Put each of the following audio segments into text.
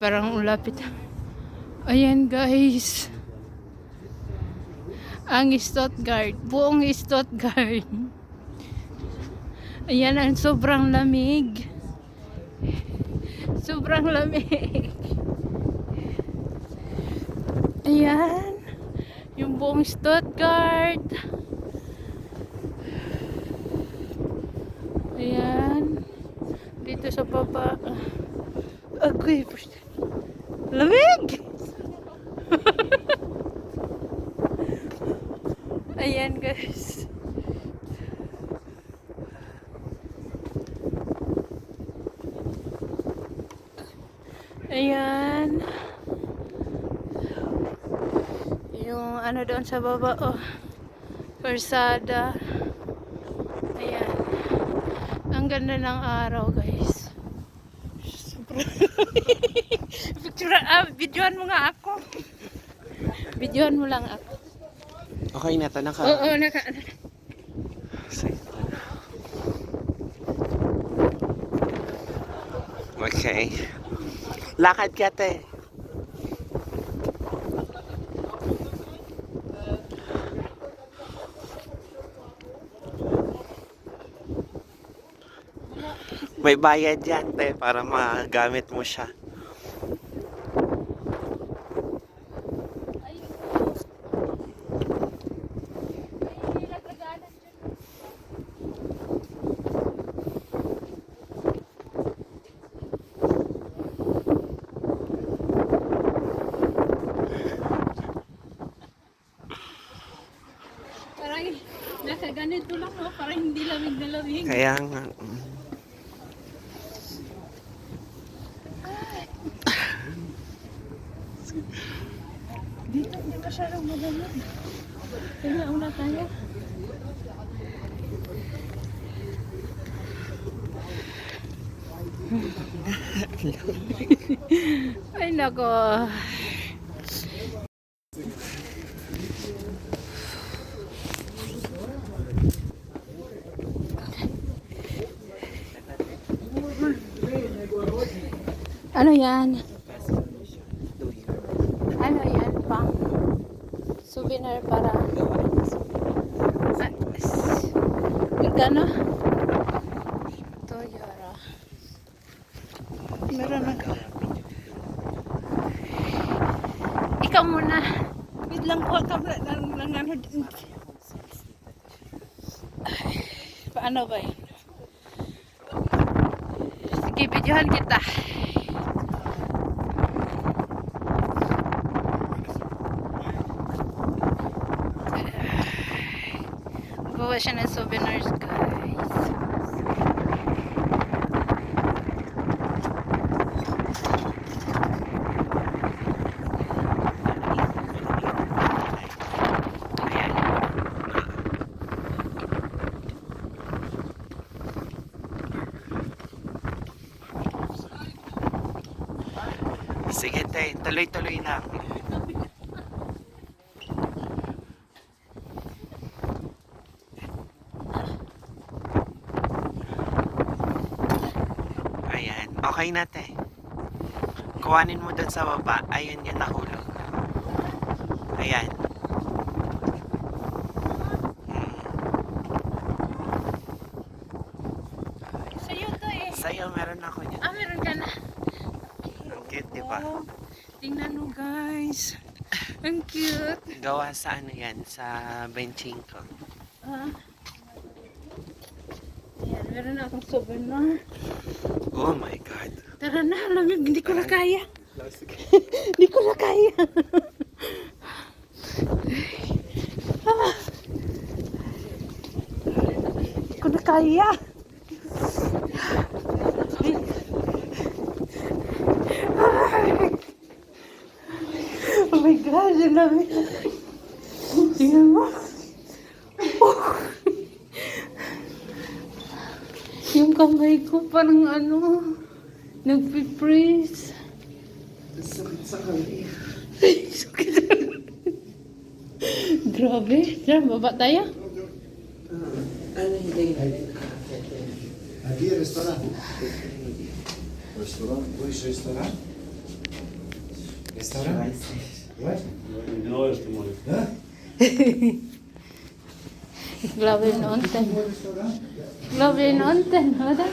Parang ulapit. Ayan guys. Ang Stuttgart. Buong Stuttgart. Ayan ang sobrang lamig. Sobrang lamig. Ayan. Yung buong Stuttgart. Ayan. Dito sa baba. Agoy. Lamig! Ayan guys. Ayan. Yung ano doon sa baba, oh. Persada. Ayan. Ang ganda ng araw guys. Picture, videoan mo nga ako. Videoan mo lang ako. Okay na, tanong ka. Oo, naka. Okay. Lakad ka, te. May bayad yan, te, para magamit mo siya. Parang nasa ganito lang, no? Parang hindi lamig na lamig. Kaya nga. Dito hindi masyadong malamig. Kaya una tayo. Ay nako. Ano yan? Ano yan? Pang souvenir para magkano? Toyota. Meron na. Ikaw muna. Wait lang ko ka lang ano. Paano ba yun? Sige, videohan kita. Gawa siya ng souvenirs, guys. Sige, te, tuloy-tuloy lang. Ayan, okay na, te. Kuhanin mo dun sa baba. Ayun yung nahulog. Ayan. Sa'yo to eh. Sa'yo, meron ako niyan. Ah, meron ka na. Ang cute, di ba? Wow. Tingnan mo, guys. Ang cute. Gawa sa ano yan, sa benching ko. Ah. Ayan, meron na akong souvenir. Oh my God. Tara na, lamig. Hindi ko na kaya. Hindi ko na kaya. Ah. Hindi ko na kaya. Oh my God, ang lamig. Tingnan mo. Yung kamay ko parang ano, nagpiprease. Sakit sa kamay. Sakit. Grabe. Tara, baba tayo. Ano hindi? Aquí restaurant. Restaurant, buddisch restaurant. Restaurant? What? Genau, das stimmt. Huh? Ich glaube in unten. Ich glaube in unten, oder?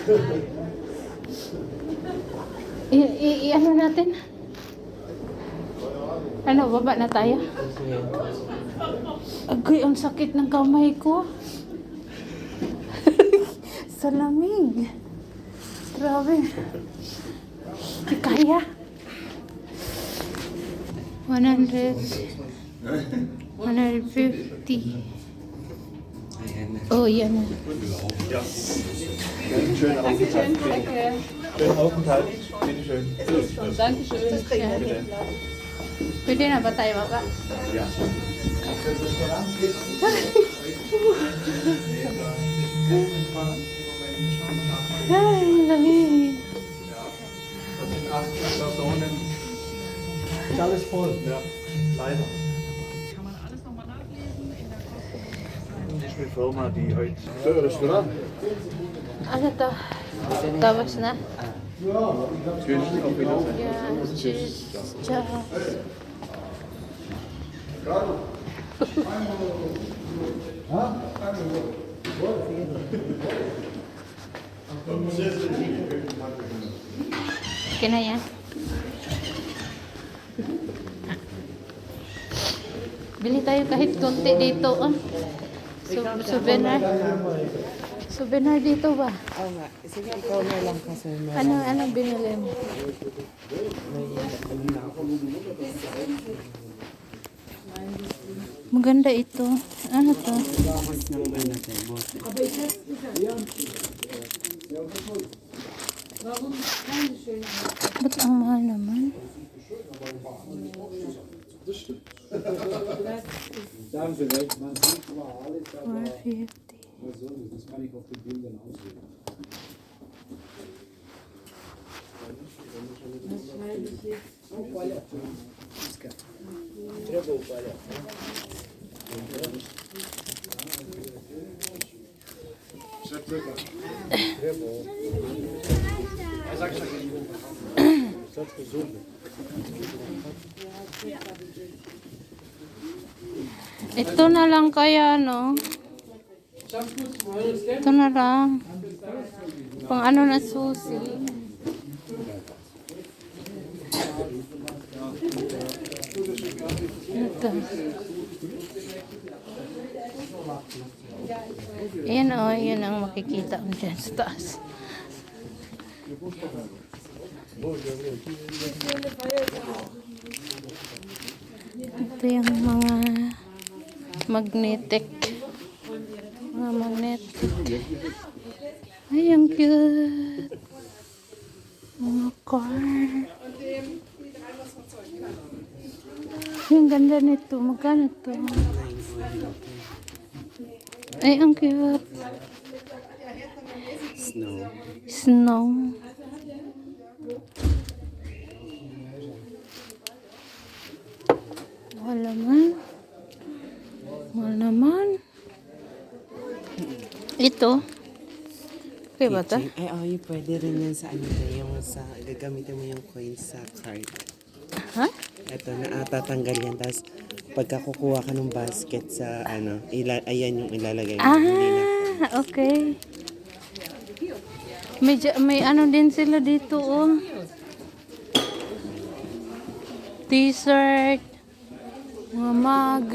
Ano natin? Ano, baba na tayo? Agoy, ang sakit ng kamay ko. Sa lamig. Grabe. Di kaya. 100. 150. Ayan na. Oh, yan na. Schönen Aufenthalt. Schönen Aufenthalt. Bitte schön. Yan. Pwede na ba tayo baba? Ja. Ay, lamig. Das sind 8 Personen. Ist alles voll. Ja, leider. Das ist eine Firma, die heute. Restaurant. Ano to? Tapos na? Tschüss, auf Wiedersehen. Yan. Cheers. Ciao. Okay na yan. Bili tayo kahit konti dito. Oh. Souvenir. Souvenir dito ba? Oo nga. Sige, ikaw na lang kasi Anong binili mo? Maganda ito. Ano to? Ba't ang mahal naman? Sagen Sie recht, man sieht immer alles, 450. das kann ich auf den Bildern aussehen. Ito na lang kaya, no? Ito na lang. Pang ano na susi. Ito. Ayan o, yan ang makikita mo dyan sa taas. Ito yung mga magnetic. Mga magnetic. Ay, ang cute. Mga car. Yung ganda nito. Magkano to? Ay, ang cute. Snow. Snow. Mahal naman. Mahal naman. Ito. Okay ba ito? Ay, oh, yung pwede rin yan sa ano yung sa, gagamitin mo yung coins sa card. Ha? Ito, tatanggal yan. Tapos, pagka kukuha ka ng basket sa ano, ayan yung ilalagay mo. Hindi na. Okay. May ano din sila dito, oh. T-shirt. Mga mug.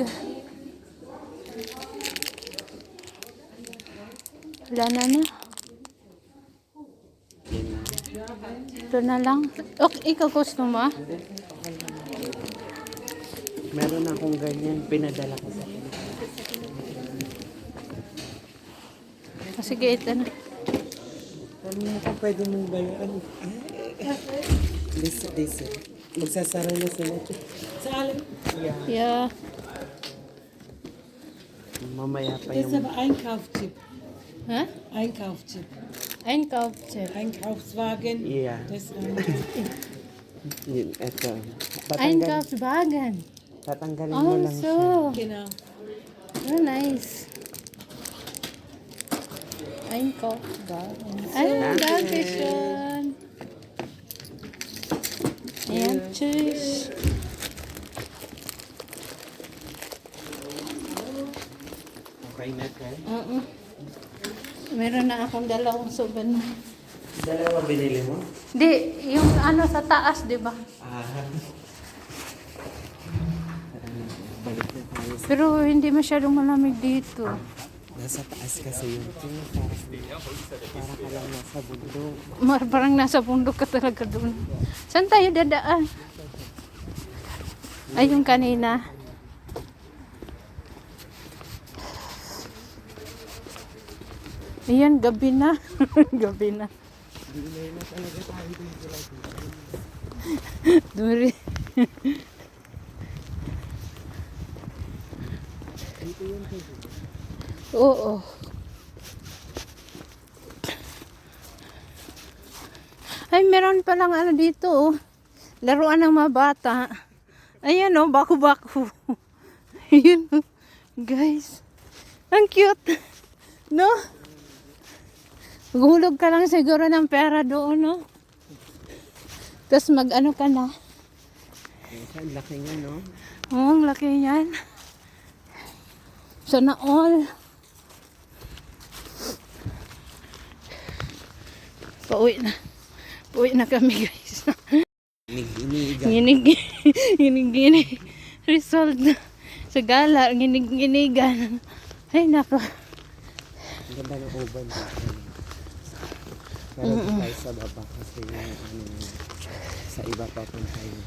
Wala na. Ito na lang. Okay, ikaw gusto mo, ah? Meron akong ganyan, pinadala ko sa Sige, ito na. Ano na ito, pwede mong bayan? Lisa. Magsasara na sila. Yeah. Mamaya pa Das ist yung... aber Einkaufstipp. Ha? Einkaufstipp. Einkaufsset. Einkaufswagen. Yeah. Das, Yun, ito. Einkaufswagen. Tatanggalin mo Oh, lang siya. so. genau. Oh, nice. Einkaufswagen. Ay, danke schön. Ayan, tschüss. Okay na, te. Oo. Meron na akong dalawang souvenir. Dalawa binili mo? Di, yung ano sa taas, di ba? Ah. Balik na tayo. Pero hindi masyadong malamig dito. Nasa taas kasi yun. Para ka lang nasa bundok. Parang nasa bundok ka talaga doon. Saan tayo dadaan? Ay, yung kanina. Ayan, gabi na. Gabi na. Duri. Oo. Ay, meron palang ano dito, oh. Laruan ng mga bata. Ayan, oh, baku-baku. Ayun, oh. Guys. Ang cute. No? Maghulog ka lang siguro ng pera doon, no? Tapos mag-ano ka na. Ang laki nga, no? Oo, ang laki yan. Sana all. Pauwi na. Pauwi na kami, guys. Ginig. Ginig. Result na. Sa gala, ginig-ginigan. Ay, nako. Ang ganda ng uban. Pero tayo sa baba kasi yung ano, sa iba pa punta yun.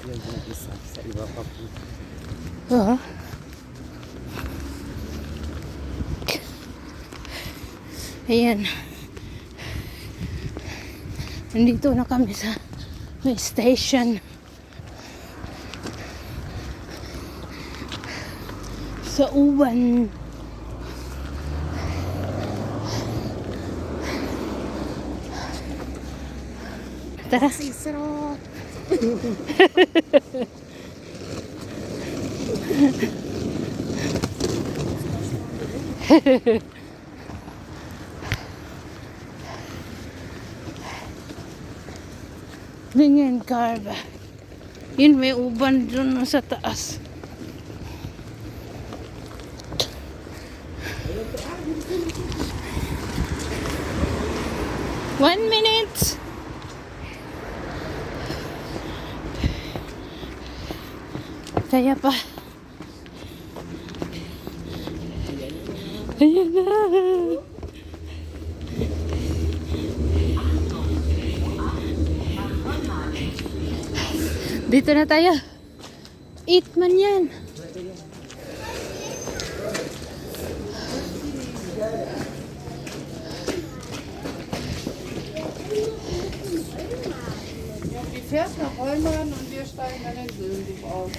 Yung isa sa iba pa punta. Oo. Ayan. Nandito na kami sa may station. Sa uban. Tara. Ganyan, Carva. Yun, may uban dun sa taas. One minute. Kaya pa. Ayan na. Dito na tayo. Eat man yan. Die fährt nach Heumann und wir steigen dann in Güldig auf.